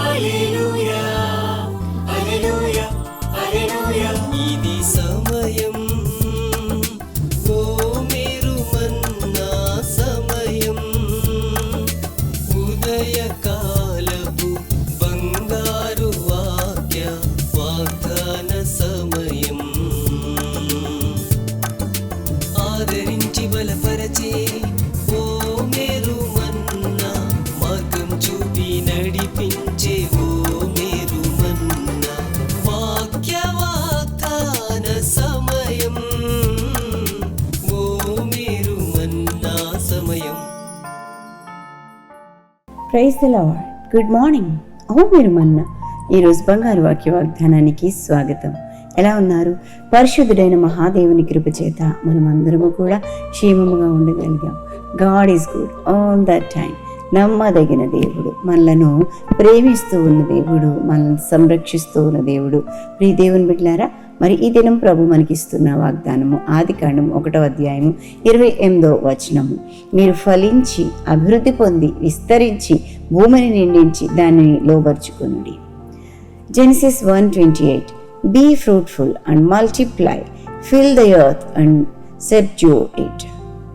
హల్లెలూయా హల్లెలూయా హల్లెలూయా. ఇది సమయం, ఓ మీరు మన్నా సమయం, ఉదయకాలపు బంగారు వాక్య వాగ్దాన సమయం. ఆదరించి బలపరచే ఓ మేరు మన్నా, మార్గం చూపి నడిపించే ఓ మేరు మన్నా, వాక్య వాగ్దాన సమయం, ఓ మేరు మన్నా సమయం. Praise the lord. Good morning. మీరు మన్నా ఈరోజు బంగారు వాక్య వాగ్దానానికి స్వాగతం. ఎలా ఉన్నారు? పరిశుద్ధుడైన మహాదేవుని కృప చేత మనమందరము కూడా క్షేమముగా ఉండగలిగాం. God is good all the time. నమ్మదగిన దేవుడు, మనలను ప్రేమిస్తూ ఉన్న దేవుడు, మనల్ని సంరక్షిస్తూ ఉన్న దేవుడు. ప్రియ దేవుని బిడ్డలారా, మరి ఈ దినం ప్రభు మనకిస్తున్న వాగ్దానము ఆదికాండము 1వ అధ్యాయము 28వ వచనము. మీరు ఫలించి అభివృద్ధి పొంది విస్తరించి భూమిని నిండించి దానిని లోబర్చుకొనుడి. Genesis 1:28. Be fruitful and multiply, fill the earth and subdue it.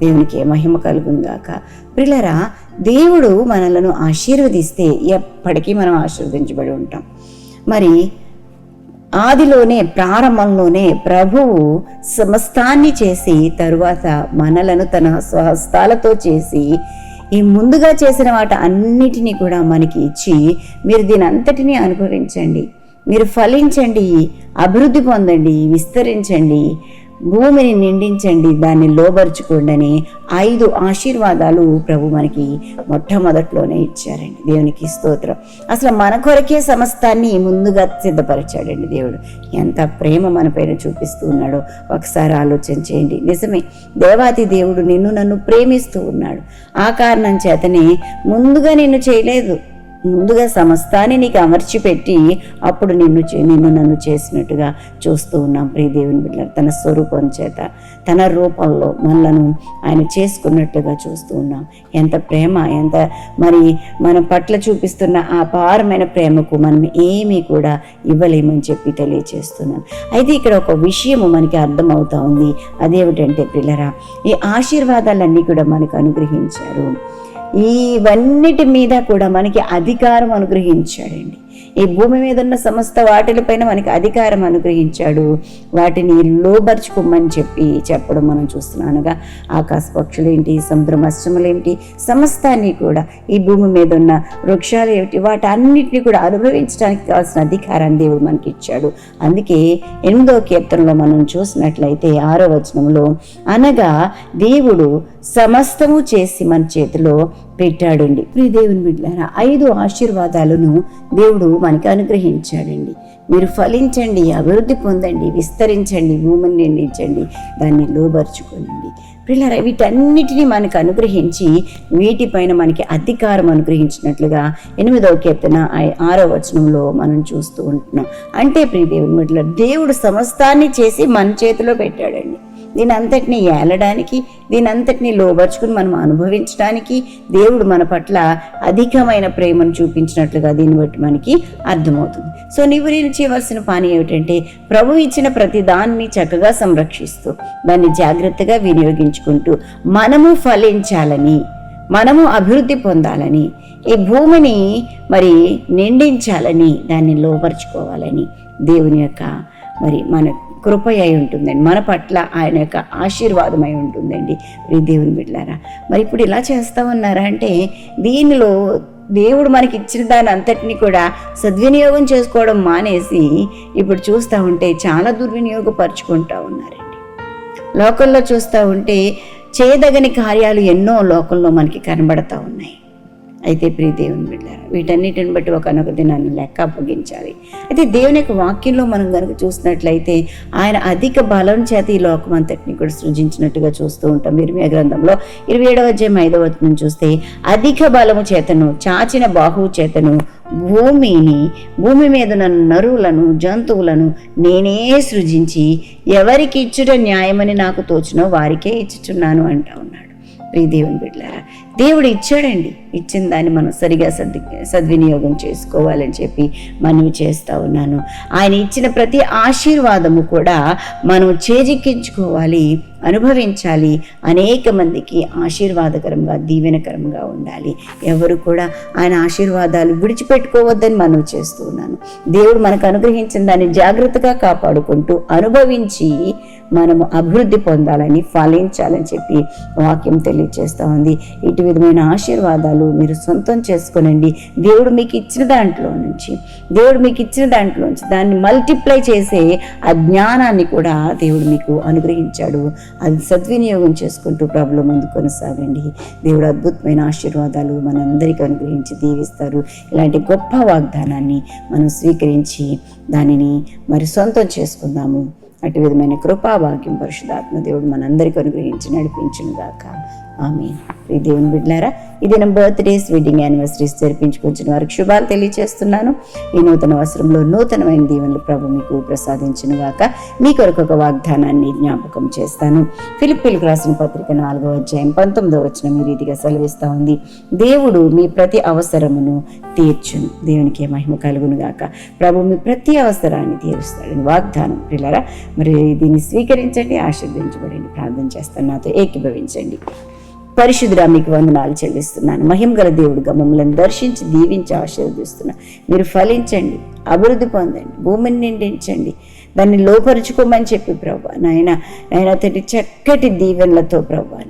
దేవునికి మహిమ కలుగునుగాక. ప్రియులారా, దేవుడు మనలను ఆశీర్వదిస్తే ఎప్పటికీ మనం ఆశీర్వదించబడి ఉంటాం. మరి ఆదిలోనే ప్రారంభంలోనే ప్రభువు సమస్తాన్ని చేసి తరువాత మనలను తన స్వహస్తాలతో చేసి ఈ ముందుగా చేసిన వాటి అన్నిటినీ కూడా మనకి ఇచ్చి, మీరు దీని అంతటినీ అనుభవించండి, మీరు ఫలించండి, అభివృద్ధి పొందండి, విస్తరించండి, భూమిని నిండించండి, దాన్ని లోబర్చుకోండి అని 5 ఆశీర్వాదాలు ప్రభు మనకి మొట్టమొదట్లోనే ఇచ్చారండి. దేవునికి స్తోత్రం. అసలు మన కొరకే సమస్తాన్ని ముందుగా సిద్ధపరిచాడండి దేవుడు. ఎంత ప్రేమ మన పైన చూపిస్తూ ఉన్నాడో ఒకసారి ఆలోచన చేయండి. నిజమే, దేవాతి దేవుడు నిన్ను నన్ను ప్రేమిస్తూ ఉన్నాడు. ఆ కారణం చేతనే ముందుగా నిన్ను చేయలేదు, ముందుగా సమస్తాన్ని నీకు అమర్చిపెట్టి అప్పుడు నిన్ను నన్ను చేసినట్టుగా చూస్తూ ఉన్నాం. ప్రియ దేవుని బిడ్డలారా, తన స్వరూపం చేత తన రూపంలో మనలను ఆయన చేసుకున్నట్టుగా చూస్తూ ఉన్నాం. ఎంత ప్రేమ, ఎంత మరి మన పట్ల చూపిస్తున్న ఆ అపారమైన ప్రేమకు మనం ఏమీ కూడా ఇవ్వలేమని చెప్పి తెలియచేస్తున్నాను. అయితే ఇక్కడ ఒక విషయము మనకి అర్థమవుతా ఉంది. అదేమిటంటే పిల్లరా, ఈ ఆశీర్వాదాలన్నీ కూడా మనకు అనుగ్రహించారు. ఇవన్నిటి మీద కూడా మనకి అధికారం అనుగ్రహించాడండి. ఈ భూమి మీద ఉన్న సమస్త వాటిలపైన మనకి అధికారం అనుగ్రహించాడు. వాటిని లోబర్చుకోమని చెప్పడం మనం చూస్తున్నాం. అనగా ఆకాశ పక్షులు ఏంటి, సముద్ర మత్స్యములు ఏంటి, సమస్తాన్ని కూడా, ఈ భూమి మీద ఉన్న వృక్షాలు ఏమిటి, వాటి అన్నిటిని కూడా అనుభవించడానికి కావాల్సిన అధికారాన్ని దేవుడు మనకి ఇచ్చాడు. అందుకే 8వ కీర్తనలో మనం చూసినట్లయితే 6వ వచనంలో, అనగా దేవుడు సమస్తము చేసి మన చేతిలో పెట్టాడండి. ప్రియ దేవుని బిడ్డలారా, 5 ఆశీర్వాదాలను దేవుడు మనకి అనుగ్రహించాడండి. మీరు ఫలించండి, అభివృద్ధి పొందండి, విస్తరించండి, భూమిని నిండించండి, దాన్ని లోబర్చుకోనండి. ప్రియులారా, వీటన్నిటినీ మనకు అనుగ్రహించి వీటిపైన మనకి అధికారం అనుగ్రహించినట్లుగా 8వ కీర్తన 6వ వచనంలో మనం చూస్తూ ఉంటున్నాం. అంటే ప్రియ దేవుని బిడ్డలారా, దేవుడు సమస్తాన్ని చేసి మన చేతిలో పెట్టాడండి. దీని అంతటినీ ఏలడానికి, దీని అంతటినీ లోబర్చుకుని మనం అనుభవించడానికి దేవుడు మన పట్ల అధికమైన ప్రేమను చూపించినట్లుగా దీన్ని బట్టి మనకి అర్థమవుతుంది. సో నేను చేయవలసిన పని ఏమిటంటే, ప్రభు ఇచ్చిన ప్రతి దాన్ని చక్కగా సంరక్షిస్తూ దాన్ని జాగ్రత్తగా వినియోగించుకుంటూ మనము ఫలించాలని, మనము అభివృద్ధి పొందాలని, ఈ భూమిని మరి నిండించాలని, దాన్ని లోపరుచుకోవాలని దేవుని యొక్క మరి మన కృప అయి ఉంటుందండి. మన పట్ల ఆయన యొక్క ఆశీర్వాదమై ఉంటుందండి. దేవుని బిడ్డలారా, మరి ఇప్పుడు ఇలా చేస్తా ఉన్నారా అంటే, దీనిలో దేవుడు మనకి ఇచ్చిన దాని అంతటినీ కూడా సద్వినియోగం చేసుకోవడం మానేసి ఇప్పుడు చూస్తూ ఉంటే చాలా దుర్వినియోగపరుచుకుంటూ ఉన్నారండి. లోకంలో చూస్తూ ఉంటే చేయదగని కార్యాలు ఎన్నో లోకంలో మనకి కనబడతా ఉన్నాయి. అయితే ప్రియ దేవుని బిడ్డలారా, వీటన్నిటిని బట్టి ఒకనొక దినాన్ని లెక్క అప్పగించాలి. అయితే దేవుని యొక్క వాక్యంలో మనం కనుక చూసినట్లయితే ఆయన అధిక బలం చేత ఈ లోకం అంతటిని కూడా సృజించినట్టుగా చూస్తూ ఉంటాం. ఇర్మియా గ్రంథంలో 27వ అధ్యాయం 5వ వచనం చూస్తే, అధిక బలము చేతను చాచిన బాహువు చేతను భూమి మీద నరువులను జంతువులను నేనే సృజించి ఎవరికి ఇచ్చుట న్యాయమని నాకు తోచినో వారికే ఇచ్చుచున్నాను అంటా ఉన్నాడు. ప్రియ దేవుని బిడ్డలారా, దేవుడు ఇచ్చాడండి, ఇచ్చిన దాన్ని మనం సరిగా సద్వినియోగం చేసుకోవాలని చెప్పి మనవి చేస్తూ ఉన్నాను. ఆయన ఇచ్చిన ప్రతి ఆశీర్వాదము కూడా మనం చేజిక్కించుకోవాలి, అనుభవించాలి, అనేక మందికి ఆశీర్వాదకరంగా దీవెనకరంగా ఉండాలి. ఎవరు కూడా ఆయన ఆశీర్వాదాలు విడిచిపెట్టుకోవద్దని మనం చేస్తూ ఉన్నాను. దేవుడు మనకు అనుగ్రహించిన దాన్ని జాగ్రత్తగా కాపాడుకుంటూ అనుభవించి మనము అభివృద్ధి పొందాలని, ఫలించాలని చెప్పి వాక్యం తెలియజేస్తూ ఉంది. ఇటు విధమైన ఆశీర్వాదాలు మీరు సొంతం చేసుకోనండి. దేవుడు మీకు ఇచ్చిన దాంట్లో నుంచి దాన్ని మల్టిప్లై చేసే ఆ జ్ఞానాన్ని కూడా దేవుడు మీకు అనుగ్రహించాడు. అది సద్వినియోగం చేసుకుంటూ ప్రభువులో ముందు కొనసాగండి. దేవుడు అద్భుతమైన ఆశీర్వాదాలు మనందరికీ అనుగ్రహించి దీవిస్తారు. ఇలాంటి గొప్ప వాగ్దానాన్ని మనం స్వీకరించి దానిని మరి సొంతం చేసుకుందాము. అటు విధమైన కృపాభాగ్యం పరిశుద్ధాత్మ దేవుడు మనందరికీ అనుగ్రహించి నడిపించును గాక. ఆమేన్. ఈ దేవుని బిడ్డలారా, ఈ దినం బర్త్డేస్, వెడ్డింగ్ యానివర్సరీస్ జరిపించుకొచ్చిన వారికి శుభాలు తెలియజేస్తున్నాను. ఈ నూతన వస్త్రంలో నూతనమైన దీవెనలు ప్రభు మీకు ప్రసాదించును గాక. మీ కొరకు ఒక వాగ్దానాన్ని జ్ఞాపకం చేస్తాను. ఫిలిప్పీలకు రాసిన పత్రిక 4వ అధ్యాయం 19వ వచనం ఈ రీతిగా సెలవిస్తూ ఉంది. దేవుడు మీ ప్రతి అవసరమును తీర్చును. దేవునికి మహిమ కలుగును గాక. ప్రభు మీ ప్రతి అవసరాన్ని తీరుస్తాడని వాగ్దానం. పిల్లరా, మరి దీన్ని స్వీకరించండి, ఆశీర్వదించబడండి. ప్రార్థన చేస్తాను, నాతో ఏకీభవించండి. పరిశుద్ధుడా, మీకు వందనాలు చెల్లిస్తున్నాను. మహిమగల దేవుడుగా మమ్మల్ని దర్శించి దీవించి ఆశీర్వదిస్తున్నాను. మీరు ఫలించండి, అభివృద్ధి పొందండి, భూమిని నిండించండి, దాన్ని లోపరుచుకోమని చెప్పి ప్రభా నాయన తండ్రి చక్కటి దీవెనలతో ప్రభా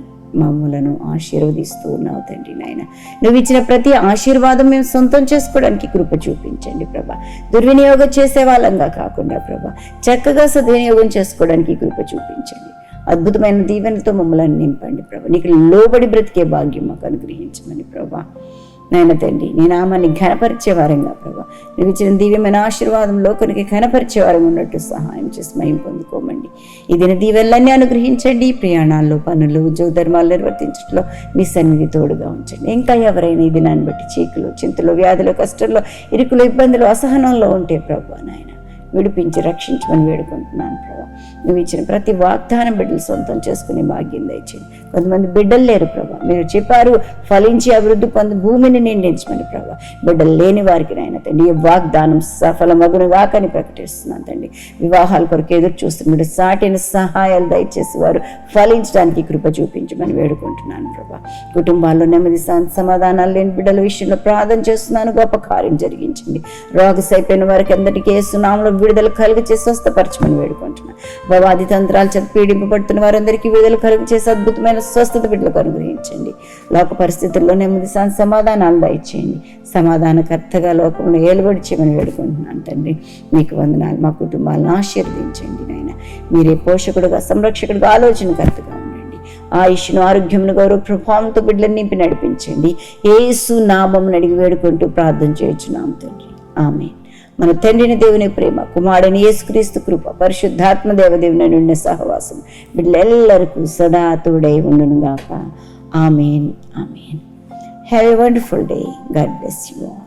మమ్మలను ఆశీర్వదిస్తూ ఉన్నావు తండ్రి. నాయన నువ్వు ఇచ్చిన ప్రతి ఆశీర్వాదం మేము సొంతం చేసుకోవడానికి కృప చూపించండి ప్రభా. దుర్వినియోగం చేసే వాళ్ళంగా కాకుండా ప్రభా చక్కగా సద్వినియోగం చేసుకోవడానికి కృప చూపించండి. అద్భుతమైన దీవెనలతో మమ్మల్ని నింపండి ప్రభా. నీకు లోబడి బ్రతికే భాగ్యం మాకు అనుగ్రహించమని ప్రభా. నాయన తండ్రి, నీ నామాన్ని ఘనపరిచే వారంగా ప్రభా నువ్వు ఇచ్చిన దివ్యమైన ఆశీర్వాదంలో కొనికి ఘనపరిచే వారం ఉన్నట్టు సహాయం చేసి మహిమ పొందుకోమండి. ఈ దిన దీవెనలన్నీ అనుగ్రహించండి. ప్రయాణాల్లో, పనులు, ఉద్యోగ ధర్మాలు నిర్వర్తించడంలో మీ సన్నిధి తోడుగా ఉంచండి. ఇంకా ఎవరైనా ఈ దినాన్ని బట్టి చీకులు, చింతలు, వ్యాధులు, కష్టంలో, ఇరుకులు, ఇబ్బందులు, అసహనంలో ఉంటే ప్రభా నాయన విడిపించి రక్షించమని వేడుకుంటున్నాను ప్రభా. నువ్వు ఇచ్చిన ప్రతి వాగ్దానం బిడ్డలు సొంతం చేసుకునే భాగ్యం దయచేయండి. కొంతమంది బిడ్డలు లేరు ప్రభా, మీరు చెప్పారు ఫలించి అభివృద్ధి పొంది భూమిని నిండించమని ప్రభా. బిడ్డలు లేని వారికి నాయన తండ్రి ఈ వాగ్దానం సఫలమగును గాకని ప్రకటిస్తున్నాను తండ్రి. వివాహాల కొరకు ఎదురు చూస్తున్న సాటిని సహాయాలు దయచేసి వారు ఫలించడానికి కృప చూపించమని వేడుకుంటున్నాను ప్రభా. కుటుంబాల్లో నెమ్మది సమాధానాలు లేని బిడ్డల విషయంలో ప్రార్థన చేస్తున్నాను. గొప్ప కార్యం జరిగించండి. రోగసైపోయిన వారికి అందరికీ యేసునామములో విడుదల కలుగ చేసి స్వస్థపరచమని వేడుకుంటున్నాను. భవాది తంత్రాలు చేత పీడింపబడుతున్న వారందరికీ విడుదల కలుగ చేసి అద్భుతమైన స్వస్థత బిడ్డలకు అనుగ్రహించండి. లోక పరిస్థితుల్లో నెమ్మది సమాధానాలు దయచేయండి. సమాధానకర్తగా లోకంలో ఏలుబడి చేయమని వేడుకుంటున్నాను తండ్రి. మీకు వందనాలు. మా కుటుంబాలను ఆశీర్వదించండి నాయన. మీరే పోషకుడుగా, సంరక్షకుడుగా, ఆలోచనకర్తగా ఉండండి. ఆయుష్ను, ఆరోగ్యమును, గౌరవ ప్రభావంతో బిడ్డలను నింపి నడిపించండి. యేసు నామమును అడిగి వేడుకుంటూ ప్రార్థన చేయుచున్నాం తండ్రి. ఆమేన్. మన తండ్రిని దేవుని ప్రేమ, కుమారుని యేసుక్రీస్తు కృప, పరిశుద్ధాత్మ దేవదేవుని నుండి సహవాసం బిడ్డలెల్లరికూ సదా తోడై ఉండును గాక. Amen. Amen. Have a wonderful day. God bless you all.